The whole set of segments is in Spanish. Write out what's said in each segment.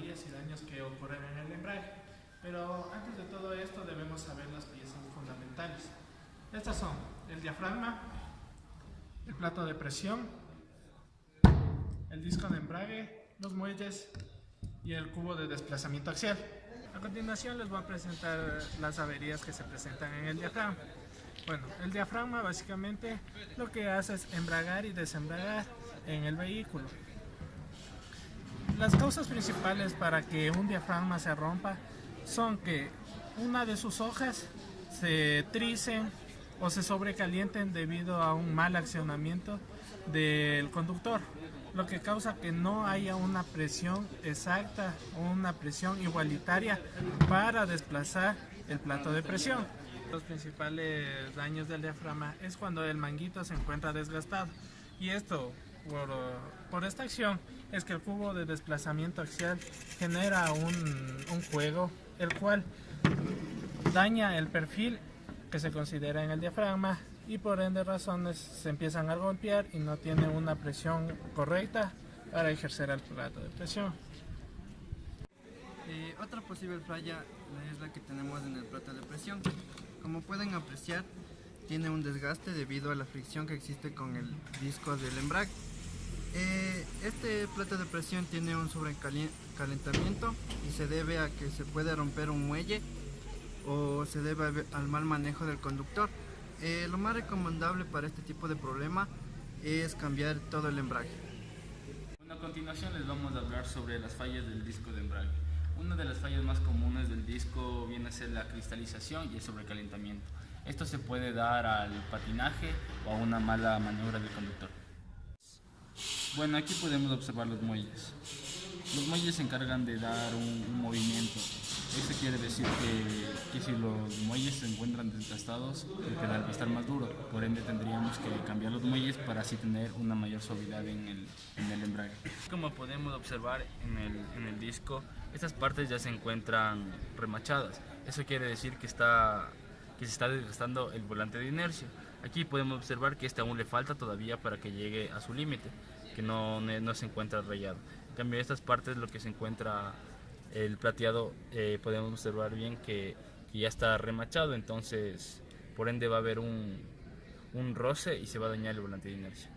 averías y daños que ocurren en el embrague. Pero antes de todo esto debemos saber las piezas fundamentales. Estas son el diafragma, el plato de presión, el disco de embrague, los muelles y el cubo de desplazamiento axial. A continuación les voy a presentar las averías que se presentan en el diafragma. Bueno, el diafragma básicamente lo que hace es embragar y desembragar en el vehículo. Las causas principales para que un diafragma se rompa son que una de sus hojas se tricen o se sobrecalienten debido a un mal accionamiento del conductor, lo que causa que no haya una presión exacta o una presión igualitaria para desplazar el plato de presión. Los principales daños del diafragma es cuando el manguito se encuentra desgastado, y esto por esta acción es que el cubo de desplazamiento axial genera un juego el cual daña el perfil que se considera en el diafragma, y por ende razones se empiezan a golpear y no tiene una presión correcta para ejercer el plato de presión. Otra posible falla es la que tenemos en el plato de presión. Como pueden apreciar, tiene un desgaste debido a la fricción que existe con el disco del embrague. Este plato de presión tiene un sobrecalentamiento y se debe a que se puede romper un muelle o se debe al mal manejo del conductor. Lo más recomendable para este tipo de problema es cambiar todo el embrague. Bueno, a continuación les vamos a hablar sobre las fallas del disco de embrague. Una de las fallas más comunes del disco viene a ser la cristalización y el sobrecalentamiento. Esto se puede dar al patinaje o a una mala maniobra del conductor. Bueno, aquí podemos observar los muelles. Los muelles se encargan de dar un movimiento. Esto quiere decir que si los muelles se encuentran desgastados, el pedal va a estar más duro. Por ende tendríamos que cambiar los muelles para así tener una mayor suavidad en el embrague. Como podemos observar en el disco, estas partes ya se encuentran remachadas. Eso quiere decir que se está desgastando el volante de inercia. Aquí podemos observar que este aún le falta todavía para que llegue a su límite, que no se encuentra rayado. En cambio, estas partes, lo que se encuentra el plateado, podemos observar bien que ya está remachado, entonces por ende va a haber un roce y se va a dañar el volante de inercia.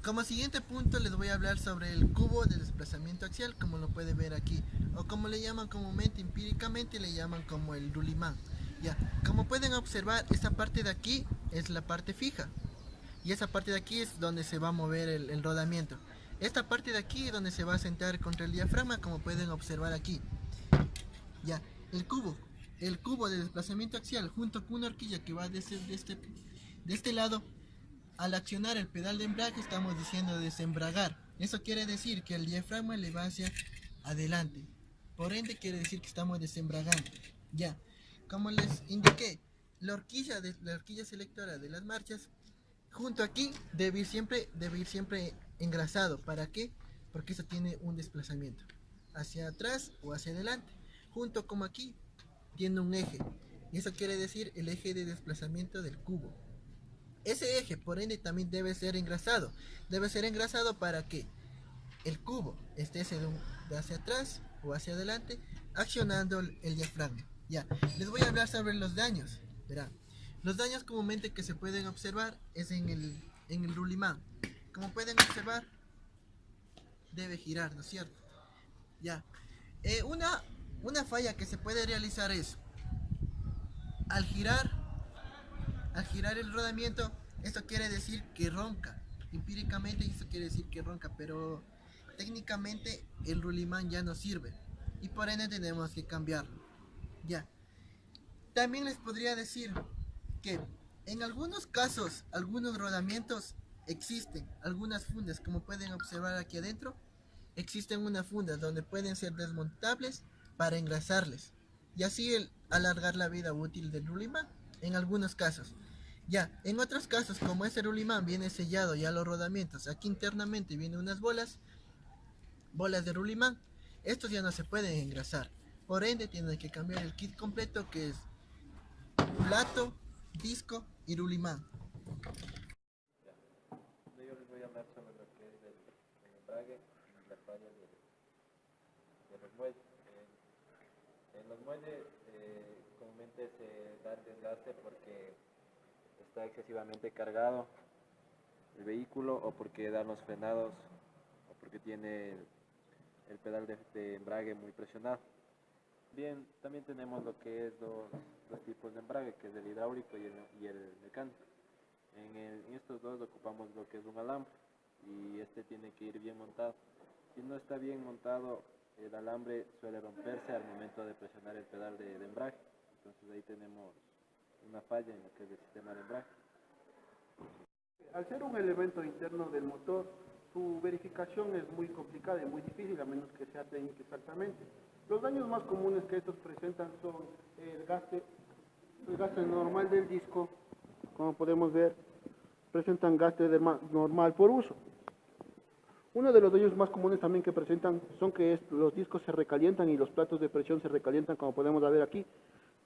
Como siguiente punto les voy a hablar sobre el cubo de desplazamiento axial, como lo puede ver aquí, o como le llaman comúnmente, empíricamente le llaman como el rulimán. Ya, como pueden observar, esta parte de aquí es la parte fija y esa parte de aquí es donde se va a mover el rodamiento. Esta parte de aquí es donde se va a sentar contra el diafragma, como pueden observar aquí. Ya, el cubo de desplazamiento axial junto con una horquilla que va de este lado, al accionar el pedal de embrague estamos diciendo desembragar. Eso quiere decir que el diafragma le va hacia adelante. Por ende quiere decir que estamos desembragando. Ya, como les indiqué, la horquilla selectora de las marchas junto aquí debe ir siempre engrasado. ¿Para qué? Porque eso tiene un desplazamiento hacia atrás o hacia adelante. Junto como aquí tiene un eje, y eso quiere decir el eje de desplazamiento del cubo. Ese eje por ende también debe ser engrasado. Debe ser engrasado para que el cubo esté hacia atrás o hacia adelante, accionando el diafragma. Ya, les voy a hablar sobre los daños. Verán, los daños comúnmente que se pueden observar es en el rulimán. Como pueden observar, debe girar, ¿no es cierto? Ya, una falla que se puede realizar es al girar el rodamiento. Esto quiere decir que ronca. Empíricamente esto quiere decir que ronca, pero técnicamente el rulimán ya no sirve y por ende tenemos que cambiarlo. Ya, también les podría decir que en algunos casos, algunos rodamientos existen algunas fundas, como pueden observar aquí adentro, existen unas fundas donde pueden ser desmontables para engrasarles y así alargar la vida útil del rulimán en algunos casos. Ya, en otros casos, como ese rulimán viene sellado ya los rodamientos, aquí internamente vienen unas bolas de rulimán, estos ya no se pueden engrasar, por ende tienen que cambiar el kit completo, que es plato, disco y rulimán. Yo les voy a hablar sobre lo que es el embrague y las fallas del de los muelles. En los muelles comúnmente se da el desgaste porque está excesivamente cargado el vehículo o porque dan los frenados o porque tiene el pedal de embrague muy presionado. Bien, también tenemos lo que es dos tipos de embrague, que es el hidráulico y el mecánico. En estos dos ocupamos lo que es un alambre y este tiene que ir bien montado. Si no está bien montado, el alambre suele romperse al momento de presionar el pedal de embrague. Entonces ahí tenemos una falla en lo que es el sistema de embrague. Al ser un elemento interno del motor, su verificación es muy complicada y muy difícil, a menos que sea técnica exactamente. Los daños más comunes que estos presentan son el gaste normal del disco. Como podemos ver, presentan gaste normal por uso. Uno de los daños más comunes también que presentan son que los discos se recalientan y los platos de presión se recalientan, como podemos ver aquí.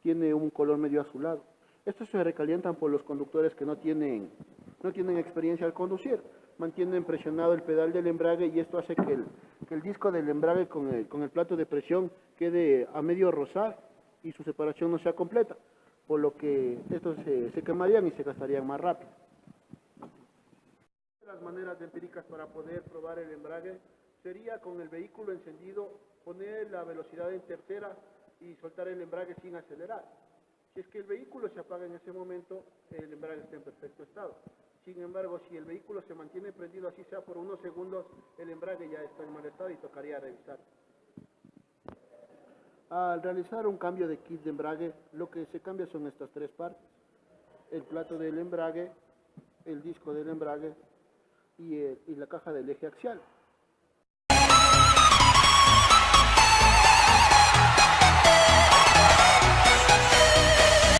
Tiene un color medio azulado. Estos se recalientan por los conductores que no tienen experiencia al conducir. Mantienen presionado el pedal del embrague y esto hace que el disco del embrague con el plato de presión quede a medio rozar y su separación no sea completa, por lo que estos se quemarían y se gastarían más rápido. Las maneras empíricas para poder probar el embrague sería con el vehículo encendido, poner la velocidad en tercera y soltar el embrague sin acelerar. Si es que el vehículo se apaga en ese momento, el embrague está en perfecto estado. Sin embargo, si el vehículo se mantiene prendido, así sea por unos segundos, el embrague ya está en mal estado y tocaría revisar. Al realizar un cambio de kit de embrague, lo que se cambia son estas tres partes: el plato del embrague, el disco del embrague y la caja del eje axial.